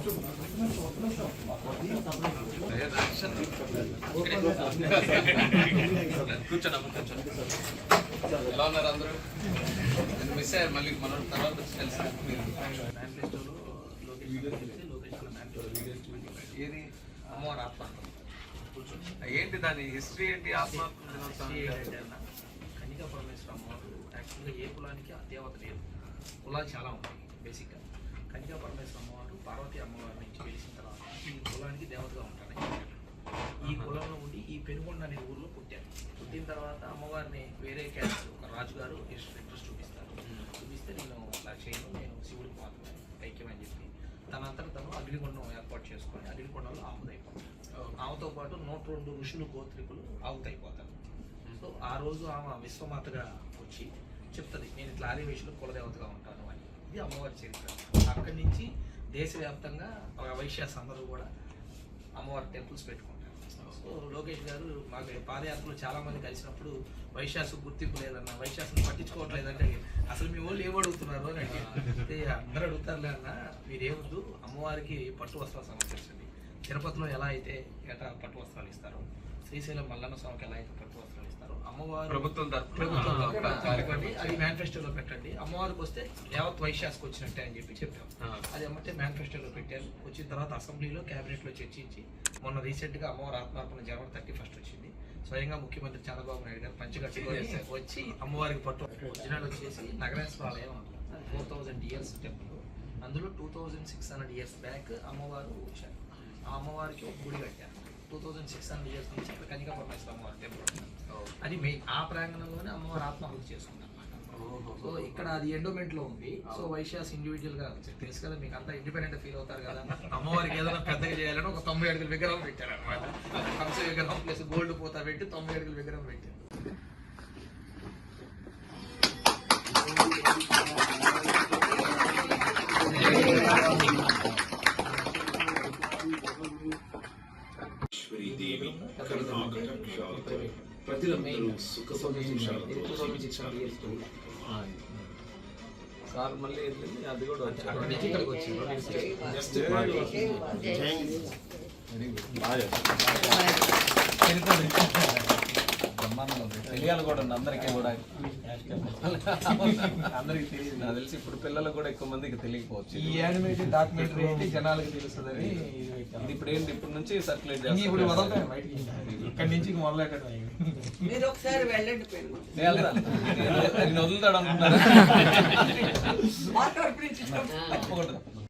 ఎలా ఉన్నారు అందరూ? మిస్ అయ్యారు మళ్ళీ మన తర్వాత వచ్చి కలిసి ఏది అమ్మవారు ఆత్మ ఏంటి దాని హిస్టరీ ఏంటి? ఆత్మ కన్యకా పరమేశ్వర అమ్మవారు యాక్చువల్గా ఏ కులానికి ఆ దేవత లేదు. కులాలు చాలా ఉన్నాయి. బేసిక్గా కన్యకా పరమేశ్వర అమ్మవారు పార్వతీ అమ్మవారి నుంచి వెలిసిన తర్వాత ఈ కులానికి దేవతగా ఉంటారు. ఈ కులంలో ఉండి ఈ పెనుగొండ అనే ఊర్లో పుట్టారు. పుట్టిన తర్వాత అమ్మవారిని వేరే క్యాస్ట్ ఒక రాజుగారు ఇంట్రెస్ట్ చూపిస్తే నేను అలా చేయను, నేను శివుడికి మాత్రమే ఐక్యమని చెప్పి తనంతట తను అగ్నికొండం ఏర్పాటు చేసుకొని అగ్నికొండంలో ఆవుతైపోతారు. ఆమెతో పాటు 102 ఋషులు గోత్రికులు ఆవుతైపోతారు. సో ఆ రోజు ఆమె విశ్వమాతగా వచ్చి చెప్తుంది, నేను ఇట్లా ఆర్యవేశులు కులదేవతగా ఉంటాను అని. ఇది అమ్మవారి చరిత్ర. అక్కడి నుంచి దేశవ్యాప్తంగా వైశ్యాస్ అందరూ కూడా అమ్మవారి టెంపుల్స్ పెట్టుకుంటారు. సో లోకేష్ గారు మాకు పాదయాత్రలో చాలా మంది కలిసినప్పుడు వైశ్యాసు గుర్తింపు లేదన్న, వైశ్యాసులు పట్టించుకోవట్లేదంటే అసలు మీ వాళ్ళు ఏమడుగుతున్నారు అని అంటే అందరూ అడుగుతారులే అన్న, మీరేమొద్దు అమ్మవారికి పట్టు వస్త్రాలు సమర్పించండి. తిరుపతిలో ఎలా అయితే ఏటా పట్టు వస్త్రాలు ఇస్తారో, శ్రీశైలం మల్లన్న స్వామికి ఎలా అయితే పట్టు వస్త్రాలు ఇస్తారో అమ్మవారు ప్రభుత్వం అది మేనిఫెస్టోలో పెట్టండి. అమ్మవారికి వస్తే యావత్ వైశ్యాస్కి వచ్చినట్టే అని చెప్పి చెప్పాం. అది ఏమంటే మేనిఫెస్టోలో పెట్టారు. వచ్చిన తర్వాత అసెంబ్లీలో క్యాబినెట్లో చర్చించి మొన్న రీసెంట్గా అమ్మవారి ఆత్మార్పణ జనవరి 31 వచ్చింది. స్వయంగా ముఖ్యమంత్రి చంద్రబాబు నాయుడు గారు పంచగట్టుకొని వచ్చి అమ్మవారికి పట్టు ఒరిజినల్ వచ్చేసి నగరేశ్వర ఆలయం 4000 ఇయర్స్ టెంపుల్. అందులో 2600 ఇయర్స్ బ్యాక్ అమ్మవారు వచ్చారు. ఆ అమ్మవారికి ఒక గుడి కట్టారు. 2600 ఇయర్స్ నుంచి ఇక్కడ కన్యకా పరమేశ్వర అమ్మవారి టెంపుల్ అది మెయిన్. ఆ ప్రాంగణంలోనే అమ్మవారు ఆత్మాహుతి చేసుకున్నారు. సో ఇక్కడ అది ఎండోమెంట్లో ఉంది. సో వైశ్యాస్ ఇండివిజువల్గా తెలుసు కదా, మీకు అంతా ఇండిపెండెంట్ ఫీల్ అవుతారు కదా. అమ్మవారికి ఏదైనా పెద్దగా చేయాలని ఒక 90 అడుగుల విగ్రహం పెట్టారు అనమాట. కంస విగ్రహం ప్లస్ గోల్డ్ పోతా పెట్టి 90 అడుగుల విగ్రహం పెట్టారు. సార్ మళ్ళీ అది కూడా తెలియాలి కూడా అందరికీ కూడా అందరికి తెలియదు. నాకు తెలిసి ఇప్పుడు పిల్లలకు కూడా ఎక్కువ మందికి తెలియకపోవచ్చు. ఈ యానిమేటెడ్ డాక్యుమెంటరీ ఏంటి జనాలకు తెలుస్తుందని ఇప్పుడు ఏంటి ఇప్పుడు నుంచి సర్క్యులేట్ చేస్తాం. ఇప్పుడు వదలతాయి బయటికి, ఇక్కడి నుంచి మొదలెట్టడం. మీరు ఒకసారి వెళ్ళండి, నేను వదులుతాడు అనుకుంటారా? తప్పకుండా.